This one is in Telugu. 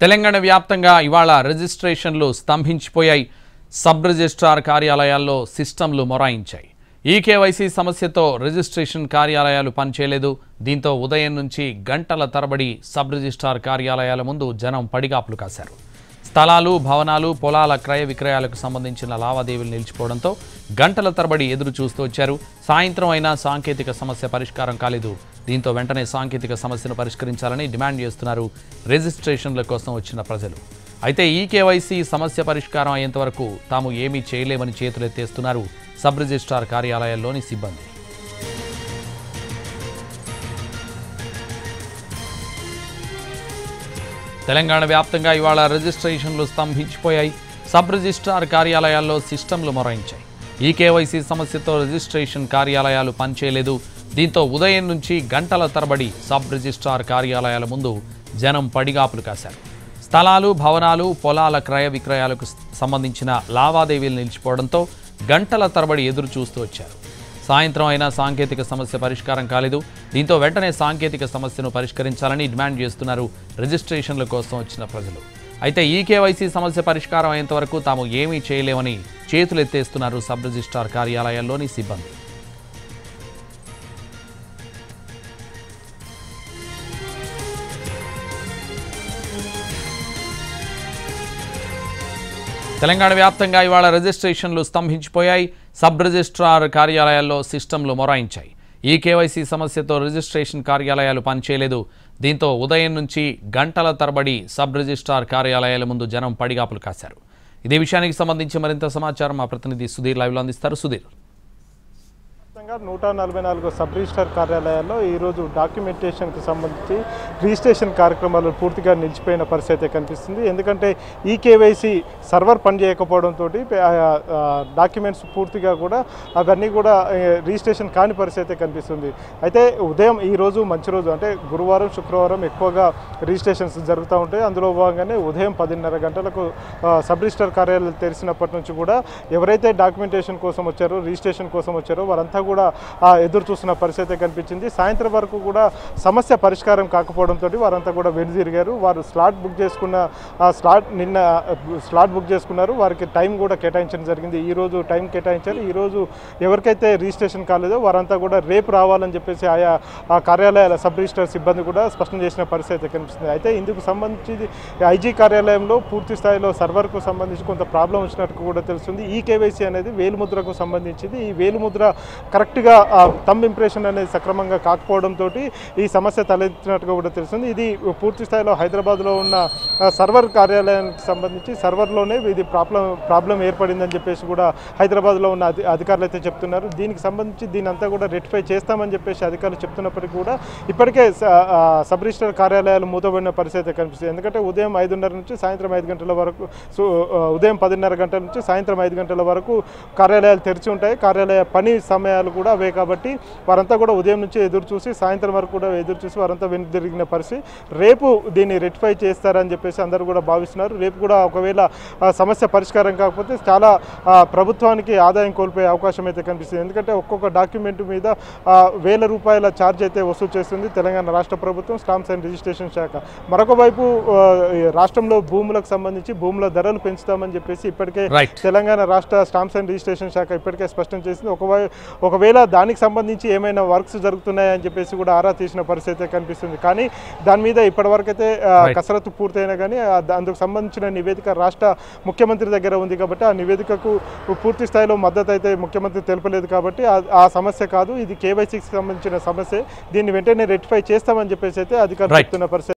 తెలంగాణ వ్యాప్తంగా ఇవాళ రిజిస్ట్రేషన్లు స్తంభించిపోయాయి. సబ్ రిజిస్ట్రార్ కార్యాలయాల్లో సిస్టంలు మొరాయించాయి. ఈకేవైసీ సమస్యతో రిజిస్ట్రేషన్ కార్యాలయాలు పనిచేయలేదు. దీంతో ఉదయం నుంచి గంటల తరబడి సబ్ రిజిస్ట్రార్ కార్యాలయాల ముందు జనం పడిగాపులు కాశారు. స్థలాలు, భవనాలు, పొలాల క్రయ విక్రయాలకు సంబంధించిన లావాదేవీలు నిలిచిపోవడంతో గంటల తరబడి ఎదురు చూస్తూ వచ్చారు. సాయంత్రం అయినా సాంకేతిక సమస్య పరిష్కారం కాలేదు. దీంతో వెంటనే సాంకేతిక సమస్యను పరిష్కరించాలని డిమాండ్ చేస్తున్నారు రిజిస్ట్రేషన్ల కోసం వచ్చిన ప్రజలు. అయితే ఈకేవైసీ సమస్య పరిష్కారం అయ్యేంత వరకు తాము ఏమీ చేయలేమని చేతులెత్తేస్తున్నారు సబ్ రిజిస్ట్రార్ కార్యాలయాల్లోని సిబ్బంది. తెలంగాణ వ్యాప్తంగా ఇవాళ రిజిస్ట్రేషన్లు స్తంభించిపోయాయి. సబ్ రిజిస్ట్రార్ కార్యాలయాల్లో సిస్టంలు మొరాయించాయి. ఈకేవైసీ సమస్యతో రిజిస్ట్రేషన్ కార్యాలయాలు పనిచేయలేదు. దీంతో ఉదయం నుంచి గంటల తరబడి సబ్ రిజిస్ట్రార్ కార్యాలయాల ముందు జనం పడిగాపులు కాశారు. స్థలాలు, భవనాలు, పొలాల క్రయ విక్రయాలకు సంబంధించిన లావాదేవీలు నిలిచిపోవడంతో గంటల తరబడి ఎదురు చూస్తూ వచ్చారు. సాయంత్రం అయినా సాంకేతిక సమస్య పరిష్కారం కాలేదు. దీంతో వెంటనే సాంకేతిక సమస్యను పరిష్కరించాలని డిమాండ్ చేస్తున్నారు రిజిస్ట్రేషన్ల కోసం వచ్చిన ప్రజలు. అయితే ఈకేవైసీ సమస్య పరిష్కారం అయ్యేంత వరకు తాము ఏమీ చేయలేమని చేతులెత్తేస్తున్నారు సబ్ రిజిస్ట్రార్ కార్యాలయాల్లోని సిబ్బంది. తెలంగాణ వ్యాప్తంగా ఇవాళ రిజిస్ట్రేషన్లు స్తంభించిపోయాయి. సబ్ రిజిస్ట్రార్ కార్యాలయాల్లో సిస్టంలు మొరాయించాయి. ఈకేవైసీ సమస్యతో రిజిస్ట్రేషన్ కార్యాలయాలు పనిచేయలేదు. దీంతో ఉదయం నుంచి గంటల తరబడి సబ్ రిజిస్ట్రార్ కార్యాలయాల ముందు జనం పడిగాపులు కాశారు. ఇదే విషయానికి సంబంధించి మరింత సమాచారం మా ప్రతినిధి సుధీర్ లైవ్లో అందిస్తారు. సుధీర్, 144 సబ్ రిజిస్ట్రార్ కార్యాలయాల్లో ఈరోజు డాక్యుమెంటేషన్కి సంబంధించి రిజిస్ట్రేషన్ కార్యక్రమాలు పూర్తిగా నిలిచిపోయిన పరిస్థితి కనిపిస్తుంది. ఎందుకంటే ఈకేవైసీ సర్వర్ పనిచేయకపోవడంతో డాక్యుమెంట్స్ పూర్తిగా కూడా అవన్నీ కూడా రిజిస్ట్రేషన్ కాని పరిస్థితి కనిపిస్తుంది. అయితే ఉదయం ఈరోజు మంచి రోజు, అంటే గురువారం, శుక్రవారం ఎక్కువగా రిజిస్ట్రేషన్స్ జరుగుతూ ఉంటాయి. అందులో భాగంగానే ఉదయం 10:30 గంటలకు సబ్ రిజిస్ట్రార్ కార్యాలయాలు తెరిచినప్పటి నుంచి కూడా ఎవరైతే డాక్యుమెంటేషన్ కోసం వచ్చారో, రిజిస్ట్రేషన్ కోసం వచ్చారో వారంతా కూడా ఎదురు చూస్తున్న పరిస్థితి కనిపించింది. సాయంత్రం వరకు కూడా సమస్య పరిష్కారం కాకపోవడంతో వారంతా కూడా వెనుదిరిగారు. వారు స్లాట్ బుక్ చేసుకున్నారు. వారికి టైం కూడా కేటాయించడం జరిగింది. ఈరోజు టైం కేటాయించారు. ఈరోజు ఎవరికైతే రిజిస్ట్రేషన్ కాలేదో వారంతా కూడా రేపు రావాలని చెప్పేసి ఆ కార్యాలయాల సబ్ రిజిస్ట్రార్ సిబ్బంది కూడా స్పష్టం చేసిన పరిస్థితి కనిపిస్తుంది. అయితే ఇందుకు సంబంధించి ఐజీ కార్యాలయంలో పూర్తి స్థాయిలో సర్వర్కు సంబంధించి కొంత ప్రాబ్లం వచ్చినట్టు కూడా తెలుస్తుంది. ఈ కేవైసీ అనేది వేలుముద్రకు సంబంధించింది. ఈ వేలుముద్ర కరెక్ట్గా థంబ్ ఇంప్రెషన్ అనేది సక్రమంగా కాకపోవడంతో ఈ సమస్య తలెత్తినట్టుగా కూడా తెలుస్తుంది. ఇది పూర్తి స్థాయిలో హైదరాబాద్లో ఉన్న సర్వర్ కార్యాలయానికి సంబంధించి సర్వర్లోనే ఇది ప్రాబ్లం ఏర్పడిందని చెప్పేసి కూడా హైదరాబాద్లో ఉన్న అధికారులు అయితే చెప్తున్నారు. దీనికి సంబంధించి దీని అంతా కూడా రెక్టిఫై చేస్తామని చెప్పేసి అధికారులు చెప్తున్నప్పటికీ కూడా ఇప్పటికే సబ్ రిజిస్ట్రార్ కార్యాలయాలు మూతబడిన పరిస్థితి కనిపిస్తుంది. ఎందుకంటే ఉదయం 5:30 నుంచి సాయంత్రం 5 గంటల వరకు, ఉదయం 10:30 గంటల నుంచి సాయంత్రం 5 గంటల వరకు కార్యాలయాలు తెరిచి ఉంటాయి. కార్యాలయ పని సమయాలు కూడా అవే కాబట్టి వారంతా కూడా ఉదయం నుంచి ఎదురు చూసి సాయంత్రం వరకు కూడా ఎదురు చూసి వారంతా వెనుదిరిగిన పరిస్థితి. రేపు దీన్ని రెక్టిఫై చేస్తారని చెప్పేసి అందరూ కూడా భావిస్తున్నారు. రేపు కూడా ఒకవేళ సమస్య పరిష్కారం కాకపోతే చాలా ప్రభుత్వానికి ఆదాయం కోల్పోయే అవకాశం అయితే కనిపిస్తుంది. ఎందుకంటే ఒక్కొక్క డాక్యుమెంట్ మీద వేల రూపాయల ఛార్జ్ అయితే వసూలు చేస్తుంది తెలంగాణ రాష్ట్ర ప్రభుత్వం, స్టాంప్స్ అండ్ రిజిస్ట్రేషన్ శాఖ. మరొక వైపు రాష్ట్రంలో భూములకు సంబంధించి భూముల ధరలు పెంచుతామని చెప్పేసి ఇప్పటికే తెలంగాణ రాష్ట్ర స్టాంప్స్ అండ్ రిజిస్ట్రేషన్ శాఖ ఇప్పటికే స్పష్టం చేసింది. ఒకవేళ దానికి సంబంధించి ఏమైనా వర్క్స్ జరుగుతున్నాయని చెప్పేసి కూడా ఆరా తీసిన పరిస్థితి కనిపిస్తుంది. కానీ దాని మీద ఇప్పటివరకు అయితే కసరత్తు పూర్తయినా కానీ అందుకు సంబంధించిన నివేదిక రాష్ట్ర ముఖ్యమంత్రి దగ్గర ఉంది కాబట్టి ఆ నివేదికకు పూర్తి స్థాయిలో మద్దతు అయితే ముఖ్యమంత్రి తెలపలేదు. కాబట్టి ఆ సమస్య కాదు, ఇది కేవైసీకి సంబంధించిన సమస్య. దీన్ని వెంటనే రెక్టిఫై చేస్తామని చెప్పేసి అయితే అధికారులు చెప్తున్న పరిస్థితి.